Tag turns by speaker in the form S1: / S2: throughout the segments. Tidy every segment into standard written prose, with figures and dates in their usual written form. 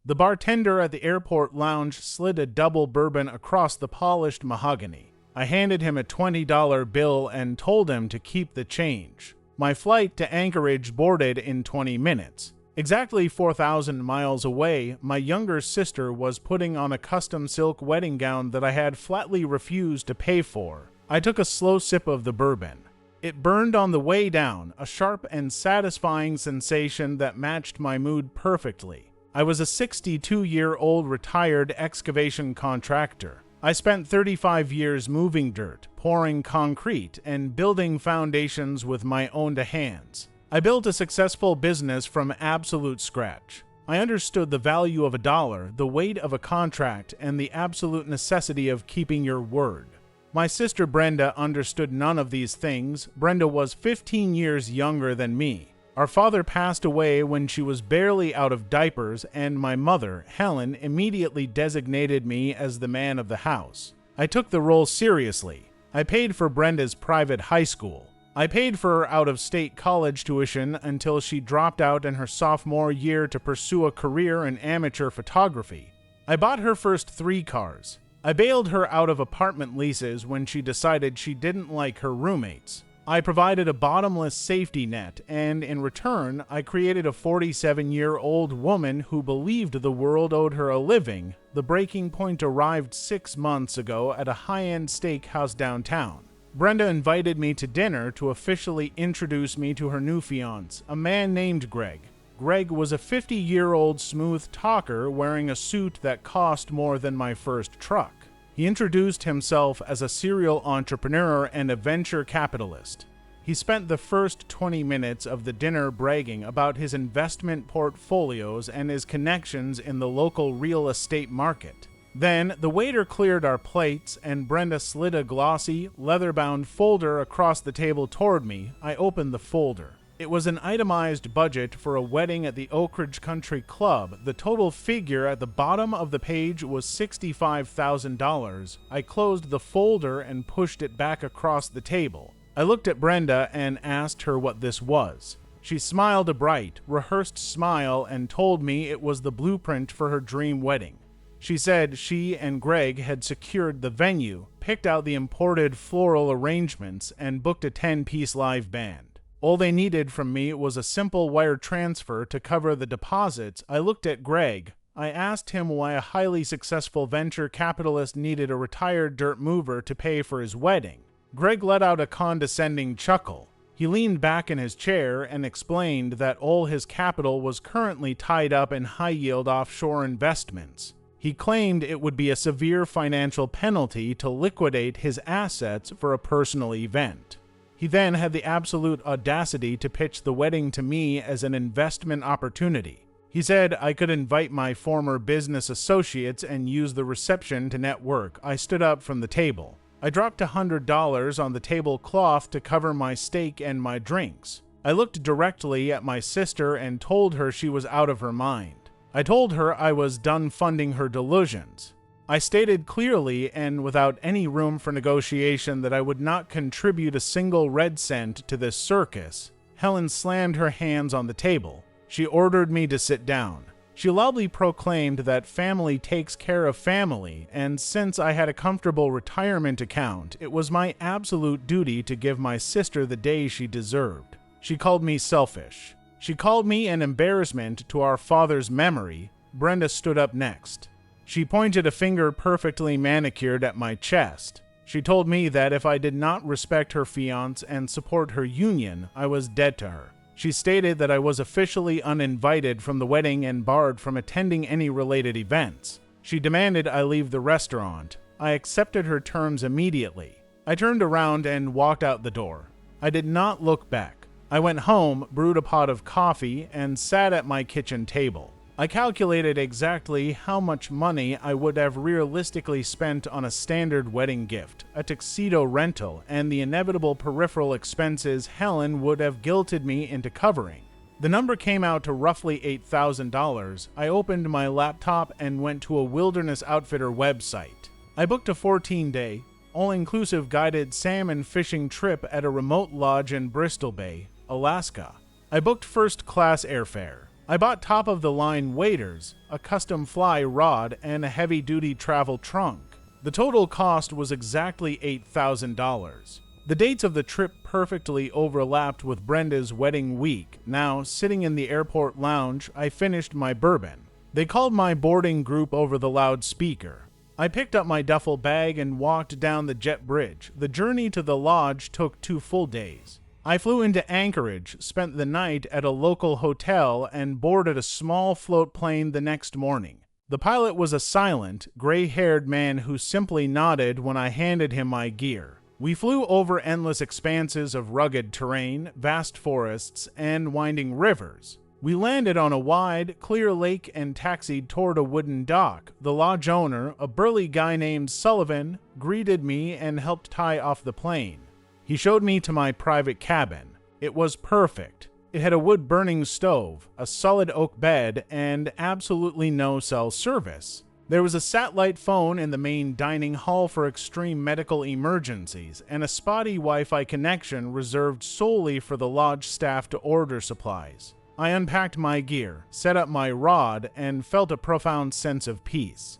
S1: The bartender at the airport lounge slid a double bourbon across the polished mahogany. I handed him a $20 bill and told him to keep the change. My flight to Anchorage boarded in 20 minutes. Exactly 4,000 miles away, my younger sister was putting on a custom silk wedding gown that I had flatly refused to pay for. I took a slow sip of the bourbon. It burned on the way down, a sharp and satisfying sensation that matched my mood perfectly. I was a 62-year-old retired excavation contractor. I spent 35 years moving dirt, pouring concrete, and building foundations with my own hands. I built a successful business from absolute scratch. I understood the value of a dollar, the weight of a contract, and the absolute necessity of keeping your word. My sister Brenda understood none of these things. Brenda was 15 years younger than me. Our father passed away when she was barely out of diapers, and my mother, Helen, immediately designated me as the man of the house. I took the role seriously. I paid for Brenda's private high school. I paid for her out-of-state college tuition until she dropped out in her sophomore year to pursue a career in amateur photography. I bought her first 3 cars. I bailed her out of apartment leases when she decided she didn't like her roommates. I provided a bottomless safety net, and in return, I created a 47-year-old woman who believed the world owed her a living. The breaking point arrived 6 months ago at a high-end steakhouse downtown. Brenda invited me to dinner to officially introduce me to her new fiancé, a man named Greg. Greg was a 50-year-old smooth talker wearing a suit that cost more than my first truck. He introduced himself as a serial entrepreneur and a venture capitalist. He spent the first 20 minutes of the dinner bragging about his investment portfolios and his connections in the local real estate market. Then, the waiter cleared our plates, and Brenda slid a glossy, leather-bound folder across the table toward me. I opened the folder. It was an itemized budget for a wedding at the Oak Ridge Country Club. The total figure at the bottom of the page was $65,000. I closed the folder and pushed it back across the table. I looked at Brenda and asked her what this was. She smiled a bright, rehearsed smile and told me it was the blueprint for her dream wedding. She said she and Greg had secured the venue, picked out the imported floral arrangements, and booked a 10-piece live band. All they needed from me was a simple wire transfer to cover the deposits. I looked at Greg. I asked him why a highly successful venture capitalist needed a retired dirt mover to pay for his wedding. Greg let out a condescending chuckle. He leaned back in his chair and explained that all his capital was currently tied up in high-yield offshore investments. He claimed it would be a severe financial penalty to liquidate his assets for a personal event. He then had the absolute audacity to pitch the wedding to me as an investment opportunity. He said I could invite my former business associates and use the reception to network. I stood up from the table. I dropped $100 on the tablecloth to cover my steak and my drinks. I looked directly at my sister and told her she was out of her mind. I told her I was done funding her delusions. I stated clearly and without any room for negotiation that I would not contribute a single red cent to this circus. Helen slammed her hands on the table. She ordered me to sit down. She loudly proclaimed that family takes care of family, and since I had a comfortable retirement account, it was my absolute duty to give my sister the day she deserved. She called me selfish. She called me an embarrassment to our father's memory. Brenda stood up next. She pointed a finger perfectly manicured at my chest. She told me that if I did not respect her fiancé and support her union, I was dead to her. She stated that I was officially uninvited from the wedding and barred from attending any related events. She demanded I leave the restaurant. I accepted her terms immediately. I turned around and walked out the door. I did not look back. I went home, brewed a pot of coffee, and sat at my kitchen table. I calculated exactly how much money I would have realistically spent on a standard wedding gift, a tuxedo rental, and the inevitable peripheral expenses Helen would have guilted me into covering. The number came out to roughly $8,000. I opened my laptop and went to a Wilderness Outfitter website. I booked a 14-day, all-inclusive guided salmon fishing trip at a remote lodge in Bristol Bay, Alaska. I booked first-class airfare. I bought top-of-the-line waders, a custom fly rod, and a heavy-duty travel trunk. The total cost was exactly $8,000. The dates of the trip perfectly overlapped with Brenda's wedding week. Now, sitting in the airport lounge, I finished my bourbon. They called my boarding group over the loudspeaker. I picked up my duffel bag and walked down the jet bridge. The journey to the lodge took 2 full days. I flew into Anchorage, spent the night at a local hotel, and boarded a small float plane the next morning. The pilot was a silent, gray-haired man who simply nodded when I handed him my gear. We flew over endless expanses of rugged terrain, vast forests, and winding rivers. We landed on a wide, clear lake and taxied toward a wooden dock. The lodge owner, a burly guy named Sullivan, greeted me and helped tie off the plane. He showed me to my private cabin. It was perfect. It had a wood-burning stove, a solid oak bed, and absolutely no cell service. There was a satellite phone in the main dining hall for extreme medical emergencies, and a spotty Wi-Fi connection reserved solely for the lodge staff to order supplies. I unpacked my gear, set up my rod, and felt a profound sense of peace.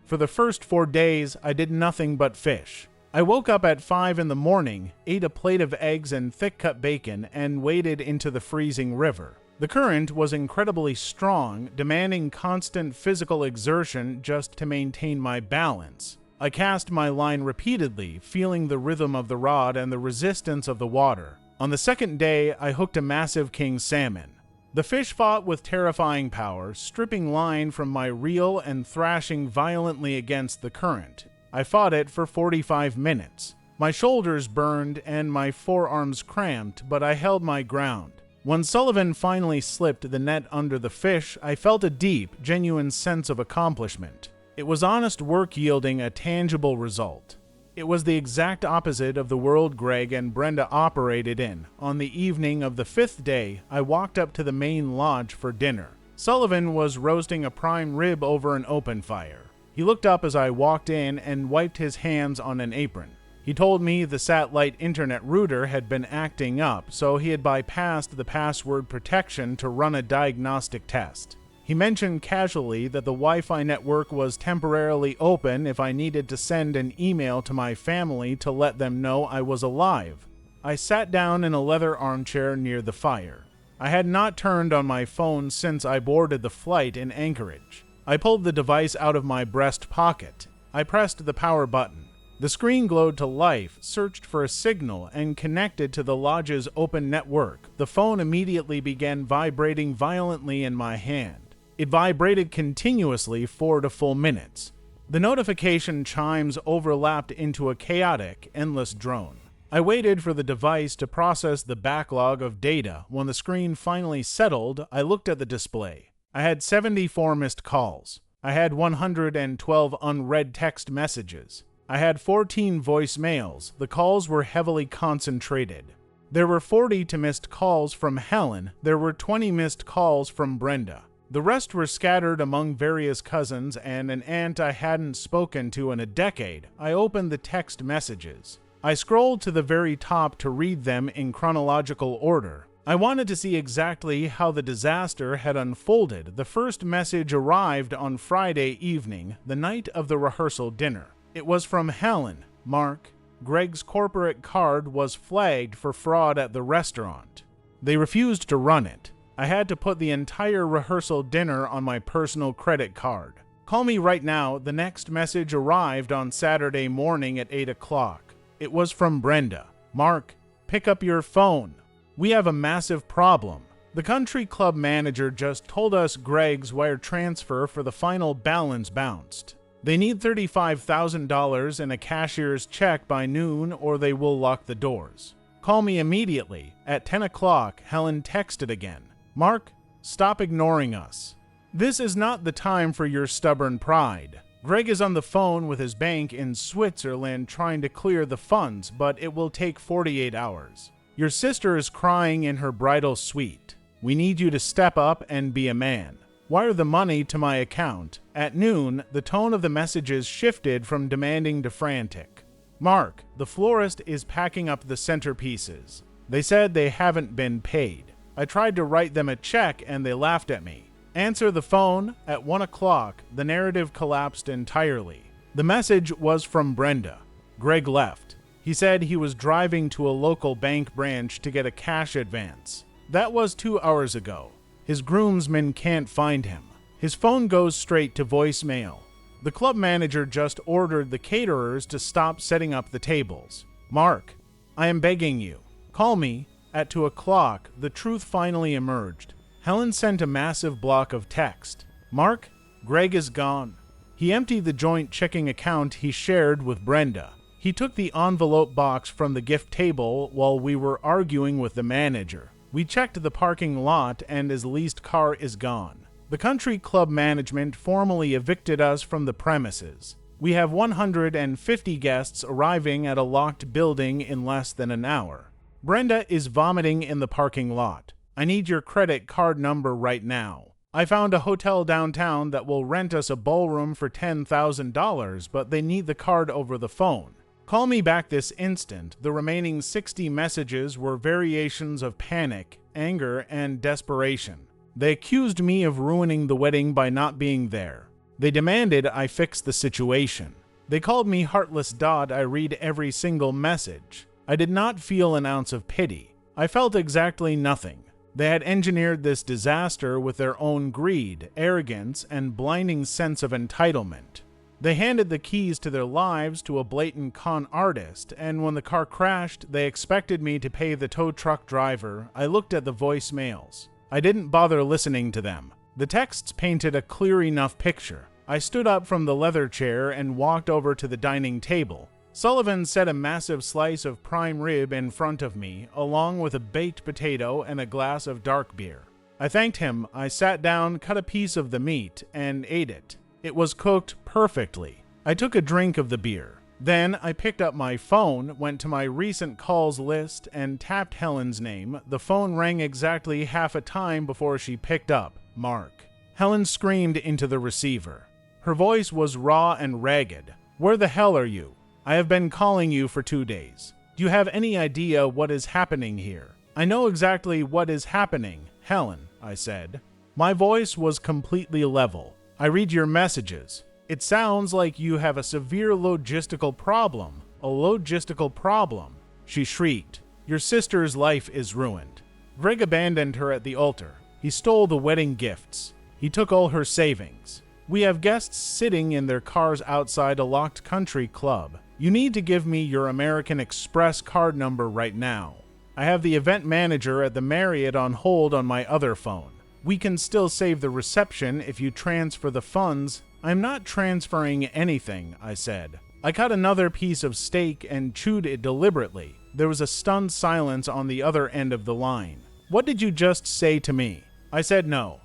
S1: For the first 4 days, I did nothing but fish. I woke up at 5 in the morning, ate a plate of eggs and thick-cut bacon, and waded into the freezing river. The current was incredibly strong, demanding constant physical exertion just to maintain my balance. I cast my line repeatedly, feeling the rhythm of the rod and the resistance of the water. On the second day, I hooked a massive king salmon. The fish fought with terrifying power, stripping line from my reel and thrashing violently against the current. I fought it for 45 minutes. My shoulders burned and my forearms cramped, but I held my ground. When Sullivan finally slipped the net under the fish, I felt a deep, genuine sense of accomplishment. It was honest work yielding a tangible result. It was the exact opposite of the world Greg and Brenda operated in. On the evening of the 5th day, I walked up to the main lodge for dinner. Sullivan was roasting a prime rib over an open fire. He looked up as I walked in and wiped his hands on an apron. He told me the satellite internet router had been acting up, so he had bypassed the password protection to run a diagnostic test. He mentioned casually that the Wi-Fi network was temporarily open if I needed to send an email to my family to let them know I was alive. I sat down in a leather armchair near the fire. I had not turned on my phone since I boarded the flight in Anchorage. I pulled the device out of my breast pocket. I pressed the power button. The screen glowed to life, searched for a signal, and connected to the lodge's open network. The phone immediately began vibrating violently in my hand. It vibrated continuously for 4 full minutes. The notification chimes overlapped into a chaotic, endless drone. I waited for the device to process the backlog of data. When the screen finally settled, I looked at the display. I had 74 missed calls. I had 112 unread text messages. I had 14 voicemails. The calls were heavily concentrated. There were 40 missed calls from Helen. There were 20 missed calls from Brenda. The rest were scattered among various cousins and an aunt I hadn't spoken to in a decade. I opened the text messages. I scrolled to the very top to read them in chronological order. I wanted to see exactly how the disaster had unfolded. The first message arrived on Friday evening, the night of the rehearsal dinner. It was from Helen. Mark, Greg's corporate card was flagged for fraud at the restaurant. They refused to run it. I had to put the entire rehearsal dinner on my personal credit card. Call me right now. The next message arrived on Saturday morning at 8 o'clock. It was from Brenda. Mark, pick up your phone. We have a massive problem. The country club manager just told us Greg's wire transfer for the final balance bounced. They need $35,000 in a cashier's check by noon or they will lock the doors. Call me immediately. At 10 o'clock, Helen texted again. Mark, stop ignoring us. This is not the time for your stubborn pride. Greg is on the phone with his bank in Switzerland trying to clear the funds, but it will take 48 hours. Your sister is crying in her bridal suite. We need you to step up and be a man. Wire the money to my account. At noon, the tone of the messages shifted from demanding to frantic. Mark, the florist is packing up the centerpieces. They said they haven't been paid. I tried to write them a check and they laughed at me. Answer the phone. At 1 o'clock, the narrative collapsed entirely. The message was from Brenda. Greg left. He said he was driving to a local bank branch to get a cash advance. That was 2 hours ago. His groomsmen can't find him. His phone goes straight to voicemail. The club manager just ordered the caterers to stop setting up the tables. Mark, I am begging you. Call me. At 2 o'clock, the truth finally emerged. Helen sent a massive block of text. Mark, Greg is gone. He emptied the joint checking account he shared with Brenda. He took the envelope box from the gift table while we were arguing with the manager. We checked the parking lot and his leased car is gone. The country club management formally evicted us from the premises. We have 150 guests arriving at a locked building in less than an hour. Brenda is vomiting in the parking lot. I need your credit card number right now. I found a hotel downtown that will rent us a ballroom for $10,000, but they need the card over the phone. Call me back this instant. The remaining 60 messages were variations of panic, anger, and desperation. They accused me of ruining the wedding by not being there. They demanded I fix the situation. They called me heartless. I read every single message. I did not feel an ounce of pity. I felt exactly nothing. They had engineered this disaster with their own greed, arrogance, and blinding sense of entitlement. They handed the keys to their lives to a blatant con artist, and when the car crashed, they expected me to pay the tow truck driver. I looked at the voicemails. I didn't bother listening to them. The texts painted a clear enough picture. I stood up from the leather chair and walked over to the dining table. Sullivan set a massive slice of prime rib in front of me, along with a baked potato and a glass of dark beer. I thanked him. I sat down, cut a piece of the meat, and ate it. It was cooked perfectly. I took a drink of the beer. Then I picked up my phone, went to my recent calls list, and tapped Helen's name. The phone rang exactly half a time before she picked up. Mark. Helen screamed into the receiver. Her voice was raw and ragged. Where the hell are you? I have been calling you for 2 days. Do you have any idea what is happening here? I know exactly what is happening, Helen, I said. My voice was completely level. I read your messages. It sounds like you have a severe logistical problem. A logistical problem. She shrieked. Your sister's life is ruined. Greg abandoned her at the altar. He stole the wedding gifts. He took all her savings. We have guests sitting in their cars outside a locked country club. You need to give me your American Express card number right now. I have the event manager at the Marriott on hold on my other phone. We can still save the reception if you transfer the funds. I'm not transferring anything, I said. I cut another piece of steak and chewed it deliberately. There was a stunned silence on the other end of the line. What did you just say to me? I said no.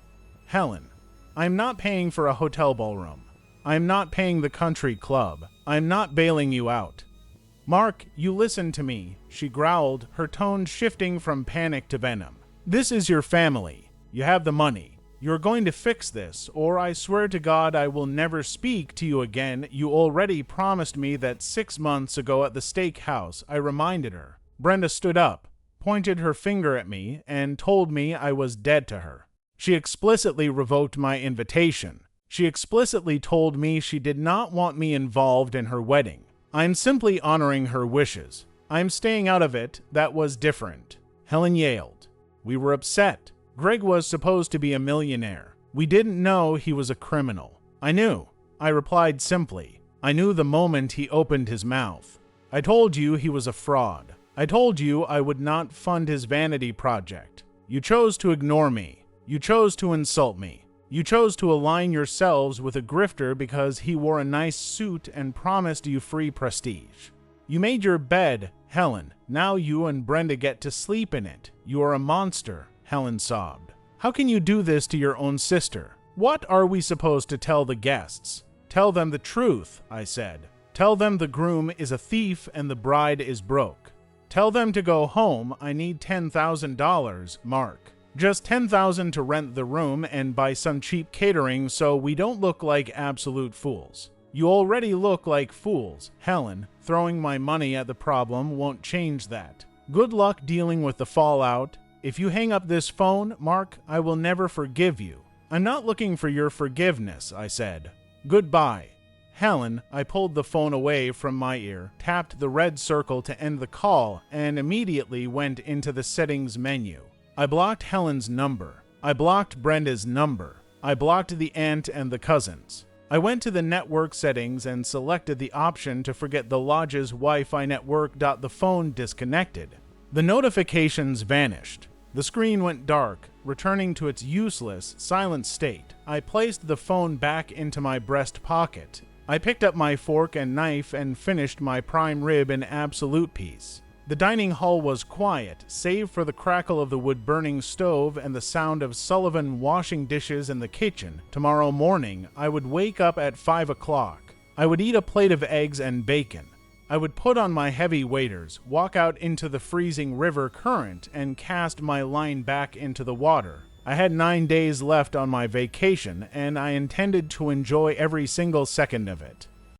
S1: Helen, I'm not paying for a hotel ballroom. I'm not paying the country club. I'm not bailing you out. Mark, you listen to me, she growled, her tone shifting from panic to venom. This is your family. You have the money. You're going to fix this, or I swear to God I will never speak to you again. You already promised me that 6 months ago at the steakhouse, I reminded her. Brenda stood up, pointed her finger at me, and told me I was dead to her. She explicitly revoked my invitation. She explicitly told me she did not want me involved in her wedding. I'm simply honoring her wishes. I'm staying out of it. That was different. Helen yelled. We were upset. Greg was supposed to be a millionaire. We didn't know he was a criminal. I knew. I replied simply. I knew the moment he opened his mouth. I told you he was a fraud. I told you I would not fund his vanity project. You chose to ignore me. You chose to insult me. You chose to align yourselves with a grifter because he wore a nice suit and promised you free prestige. You made your bed, Helen. Now you and Brenda get to sleep in it. You are a monster, Helen sobbed. How can you do this to your own sister? What are we supposed to tell the guests? Tell them the truth, I said. Tell them the groom is a thief and the bride is broke. Tell them to go home. I need $10,000, Mark. Just $10,000 to rent the room and buy some cheap catering so we don't look like absolute fools. You already look like fools, Helen. Throwing my money at the problem won't change that. Good luck dealing with the fallout. If you hang up this phone, Mark, I will never forgive you. I'm not looking for your forgiveness, I said. Goodbye. Helen, I pulled the phone away from my ear, tapped the red circle to end the call, and immediately went into the settings menu. I blocked Helen's number. I blocked Brenda's number. I blocked the aunt and the cousins. I went to the network settings and selected the option to forget the lodge's Wi-Fi network. The phone disconnected. The notifications vanished. The screen went dark, returning to its useless, silent state. I placed the phone back into my breast pocket. I picked up my fork and knife and finished my prime rib in absolute peace. The dining hall was quiet, save for the crackle of the wood-burning stove and the sound of Sullivan washing dishes in the kitchen. Tomorrow morning, I would wake up at 5 o'clock. I would eat a plate of eggs and bacon. I would put on my heavy waders, walk out into the freezing river current, and cast my line back into the water. I had 9 days left on my vacation, and I intended to enjoy every single second of it.